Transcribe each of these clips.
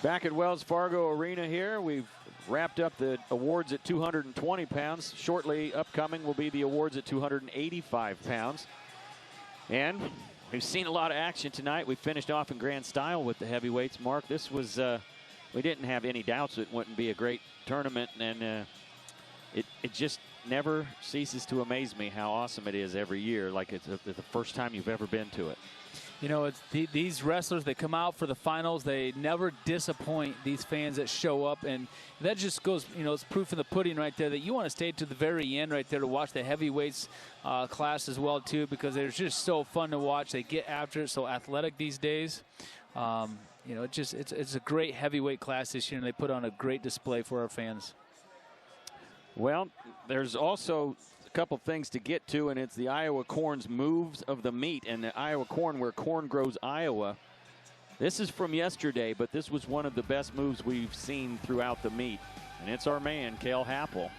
Back at Wells Fargo Arena here, we've wrapped up the awards at 220 pounds. Shortly upcoming will be the awards at 285 pounds. And we've seen a lot of action tonight. We finished off in grand style with the heavyweights. Mark, this was, we didn't have any doubts it wouldn't be a great tournament. And it just never ceases to amaze me how awesome it is every year, like it's the first time you've ever been to it. You know, it's these wrestlers that come out for the finals, they never disappoint these fans that show up. And that just goes, you know, it's proof in the pudding right there that you want to stay to the very end right there to watch the heavyweights class as well, too, because they're just so fun to watch. They get after it, so athletic these days. You know, it's a great heavyweight class this year, and they put on a great display for our fans. Well, there's also couple things to get to, and it's the Iowa Corn's moves of the meet, and the Iowa Corn, where corn grows Iowa. This is from yesterday, but this was one of the best moves we've seen throughout the meet, and it's our man Cale Happel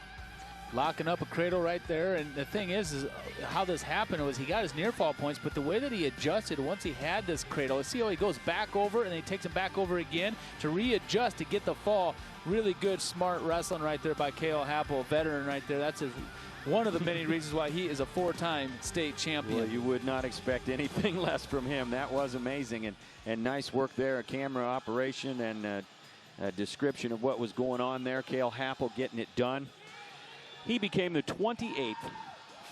locking up a cradle right there. And the thing is how this happened was he got his near fall points, but the way that he adjusted once he had this cradle, see how he goes back over and then he takes him back over again to readjust to get the fall. Really good, smart wrestling right there by Cale Happel, veteran right there. That's one of the many reasons why he is a four-time state champion. Well, you would not expect anything less from him. That was amazing, and nice work there, a camera operation and a description of what was going on there. Cale Happel getting it done. He became the 28th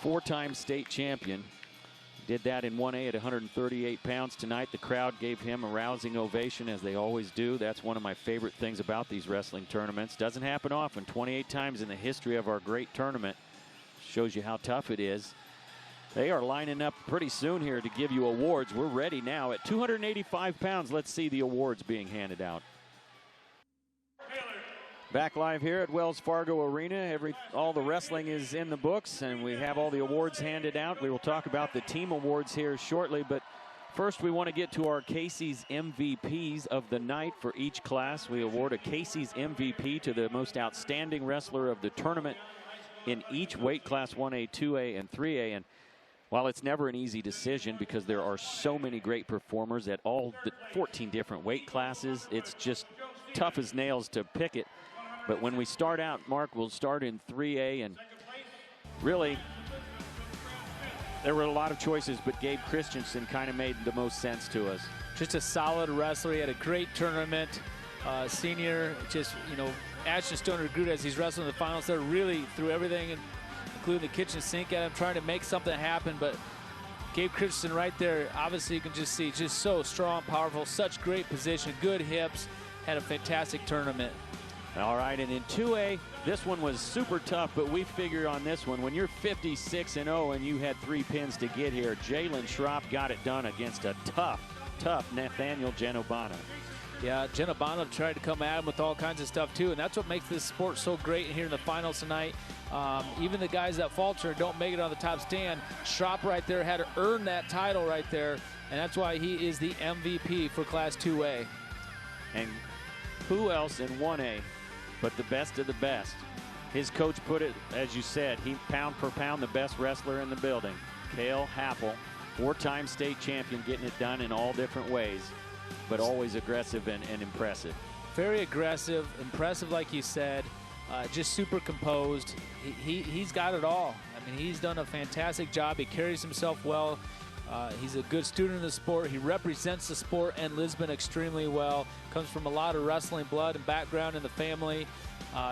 four-time state champion. Did that in 1A at 138 pounds tonight. The crowd gave him a rousing ovation, as they always do. That's one of my favorite things about these wrestling tournaments. Doesn't happen often. 28 times in the history of our great tournament. Shows you how tough it is. They are lining up pretty soon here to give you awards. We're ready now. At 285 pounds, let's see the awards being handed out. Back live here at Wells Fargo Arena. All the wrestling is in the books, and we have all the awards handed out. We will talk about the team awards here shortly, but first we want to get to our Casey's MVPs of the night for each class. We award a Casey's MVP to the most outstanding wrestler of the tournament in each weight class, 1A, 2A, and 3A. And while it's never an easy decision because there are so many great performers at all the 14 different weight classes, it's just tough as nails to pick it. But when we start out, Mark, we'll start in 3A, and really there were a lot of choices, but Gabe Christensen kind of made the most sense to us. Just a solid wrestler. He had a great tournament. Senior, just, you know, Ashton Stoner Groot, as he's wrestling in the finals there, really threw everything, including the kitchen sink at him, trying to make something happen. But Gabe Christensen right there, obviously you can just see, just so strong, powerful, such great position, good hips, had a fantastic tournament. All right, and in 2A, this one was super tough, but we figured on this one, when you're 56-0 and you had 3 pins to get here, Jalen Schropp got it done against a tough Nathaniel Genobana. Yeah, Genobana tried to come at him with all kinds of stuff too, and that's what makes this sport so great here in the finals tonight. Even the guys that falter and don't make it on the top stand, Schropp right there had to earn that title right there, and that's why he is the MVP for Class 2A. And who else in 1A but the best of the best? His coach put it, as you said, he pound per pound the best wrestler in the building. Cale Happel, 4-time state champion, getting it done in all different ways, but always aggressive and impressive. Very aggressive, impressive like you said, just super composed. He's got it all. I mean, he's done a fantastic job. He carries himself well. He's a good student of the sport. He represents the sport and Lisbon extremely well. Comes from a lot of wrestling blood and background in the family.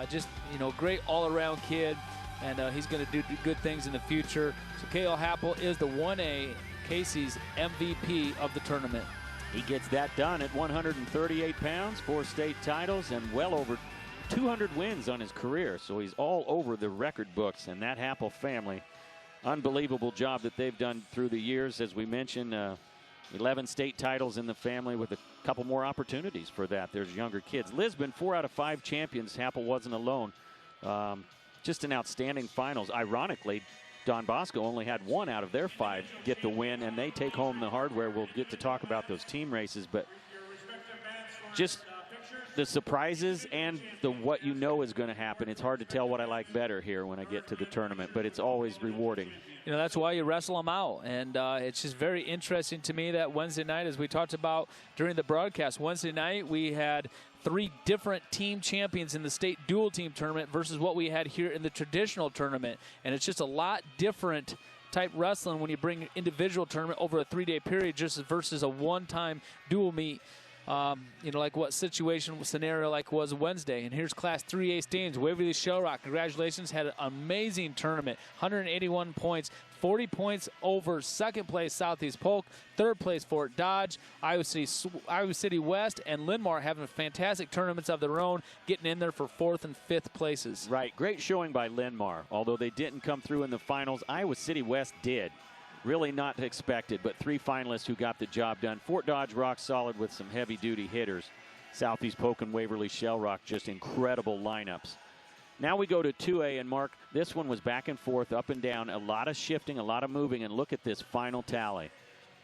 Just, you know, great all-around kid, and he's going to do good things in the future. So Cale Happel is the 1A Casey's MVP of the tournament. He gets that done at 138 pounds, 4 state titles, and well over 200 wins on his career. So he's all over the record books, and that Happel family, unbelievable job that they've done through the years. As we mentioned, 11 state titles in the family with a couple more opportunities for that. There's younger kids. Lisbon, 4 out of 5 champions. Happel wasn't alone. Just an outstanding finals. Ironically, Don Bosco only had 1 out of their 5 get the win, and they take home the hardware. We'll get to talk about those team races, but just the surprises and the what you know is going to happen. It's hard to tell what I like better here when I get to the tournament, but it's always rewarding. You know, that's why you wrestle them out. And it's just very interesting to me that Wednesday night, as we talked about during the broadcast, Wednesday night we had 3 different team champions in the state dual team tournament versus what we had here in the traditional tournament. And it's just a lot different type wrestling when you bring individual tournament over a 3-day period just versus a one-time dual meet. You know, like what scenario like was Wednesday. And here's Class 3A standings. Waverly Shell Rock, congratulations, had an amazing tournament. 181 points, 40 points over second place Southeast Polk, third place Fort Dodge, Iowa City West, and Linn-Mar having fantastic tournaments of their own, getting in there for 4th and 5th places. Right, great showing by Linn-Mar. Although they didn't come through in the finals, Iowa City West did. Really not expected, but 3 finalists who got the job done. Fort Dodge rock solid with some heavy-duty hitters. Southeast Polk and Waverly Shell Rock, just incredible lineups. Now we go to 2A, and Mark, this one was back and forth, up and down, a lot of shifting, a lot of moving, and look at this final tally.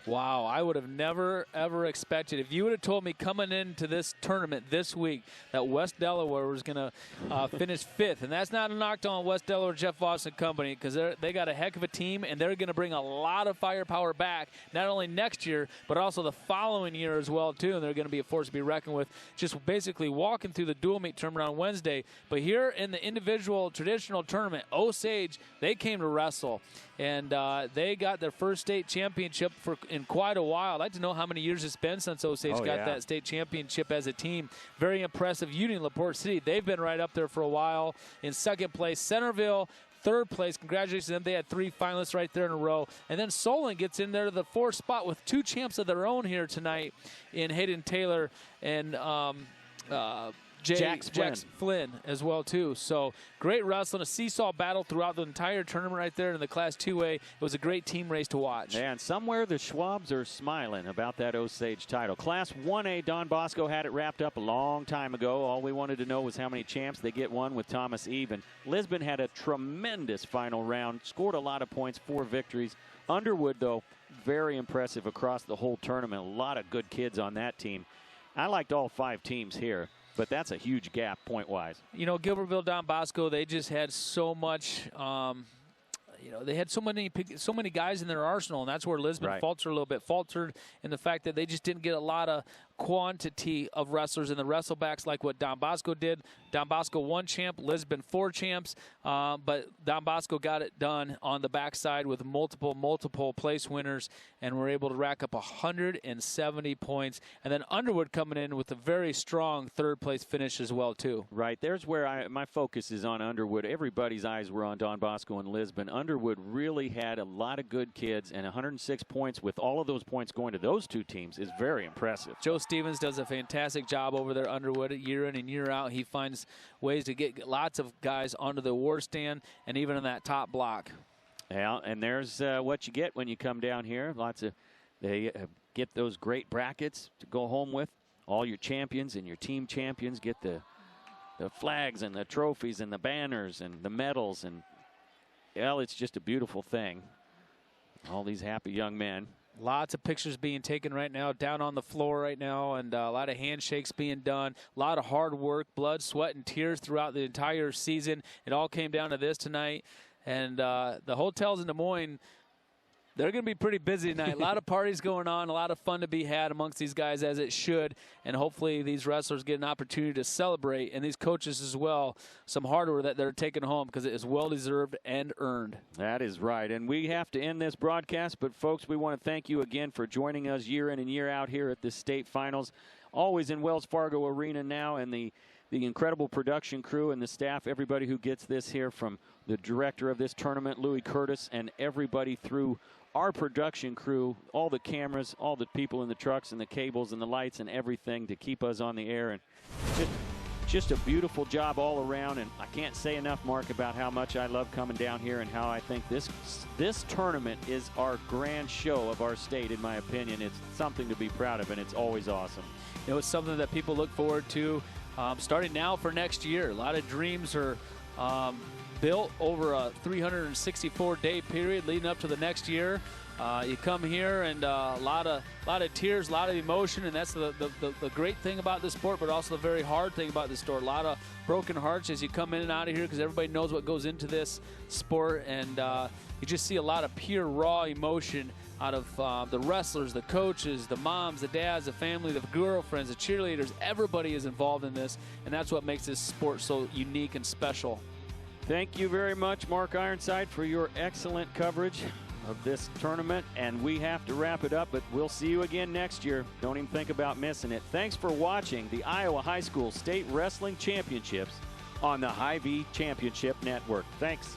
Wow, I would have never, ever expected. If you would have told me coming into this tournament this week that West Delaware was going to finish 5th, and that's not a knock on West Delaware Jeff Voss and company, because they got a heck of a team, and they're going to bring a lot of firepower back, not only next year, but also the following year as well, too, and they're going to be a force to be reckoned with, just basically walking through the dual meet tournament on Wednesday. But here in the individual traditional tournament, Osage, they came to wrestle. And they got their first state championship in quite a while. I'd like to know how many years it's been since Osage got that state championship as a team. Very impressive. Union LaPorte City, they've been right up there for a while. In second place, Centerville, third place. Congratulations to them. They had 3 finalists right there in a row. And then Solon gets in there to the 4th spot with 2 champs of their own here tonight in Hayden Taylor and Jax Flynn as well, too. So great wrestling, a seesaw battle throughout the entire tournament right there in the Class 2A. It was a great team race to watch. Yeah, and somewhere the Schwabs are smiling about that Osage title. Class 1A, Don Bosco had it wrapped up a long time ago. All we wanted to know was how many champs they get one with Thomas Even. Lisbon had a tremendous final round, scored a lot of points, 4 victories. Underwood, though, very impressive across the whole tournament. A lot of good kids on that team. I liked all 5 teams here. But that's a huge gap point-wise. You know, Gilbertville, Don Bosco, they just had so much, you know, they had so many guys in their arsenal, and that's where Lisbon faltered a little bit. Faltered in the fact that they just didn't get a lot of quantity of wrestlers in the wrestlebacks like what Don Bosco did. Don Bosco 1 champ, Lisbon 4 champs, but Don Bosco got it done on the backside with multiple place winners, and were able to rack up 170 points. And then Underwood coming in with a very strong 3rd place finish as well, too. Right, there's where my focus is on Underwood. Everybody's eyes were on Don Bosco and Lisbon. Underwood really had a lot of good kids, and 106 points with all of those points going to those 2 teams is very impressive. Joe Stevens does a fantastic job over there, Underwood, year in and year out. He finds ways to get lots of guys onto the award stand and even in that top block. Yeah, and there's what you get when you come down here. They get those great brackets to go home with. All your champions and your team champions get the flags and the trophies and the banners and the medals. And, well, it's just a beautiful thing. All these happy young men. Lots of pictures being taken right now, down on the floor right now, and a lot of handshakes being done. A lot of hard work, blood, sweat, and tears throughout the entire season. It all came down to this tonight. And the hotels in Des Moines, they're going to be pretty busy tonight. A lot of parties going on, a lot of fun to be had amongst these guys, as it should. And hopefully these wrestlers get an opportunity to celebrate, and these coaches as well, some hardware that they're taking home, because it is well-deserved and earned. That is right. And we have to end this broadcast, but, folks, we want to thank you again for joining us year in and year out here at the state finals. Always in Wells Fargo Arena now, and the incredible production crew and the staff, everybody who gets this here, from the director of this tournament, Louis Curtis, and everybody through our production crew, all the cameras, all the people in the trucks and the cables and the lights and everything to keep us on the air. And just a beautiful job all around. And I can't say enough, Mark, about how much I love coming down here and how I think this tournament is our grand show of our state, in my opinion. It's something to be proud of, and it's always awesome. You know, it's something that people look forward to starting now for next year. A lot of dreams are built over a 364-day period leading up to the next year. You come here and a lot of tears, a lot of emotion, and that's the great thing about this sport, but also the very hard thing about this sport. A lot of broken hearts as you come in and out of here because everybody knows what goes into this sport, and you just see a lot of pure, raw emotion out of the wrestlers, the coaches, the moms, the dads, the family, the girlfriends, the cheerleaders. Everybody is involved in this, and that's what makes this sport so unique and special. Thank you very much, Mark Ironside, for your excellent coverage of this tournament, and we have to wrap it up, but we'll see you again next year. Don't even think about missing it. Thanks for watching the Iowa High School State Wrestling Championships on the Hy-Vee Championship Network. Thanks.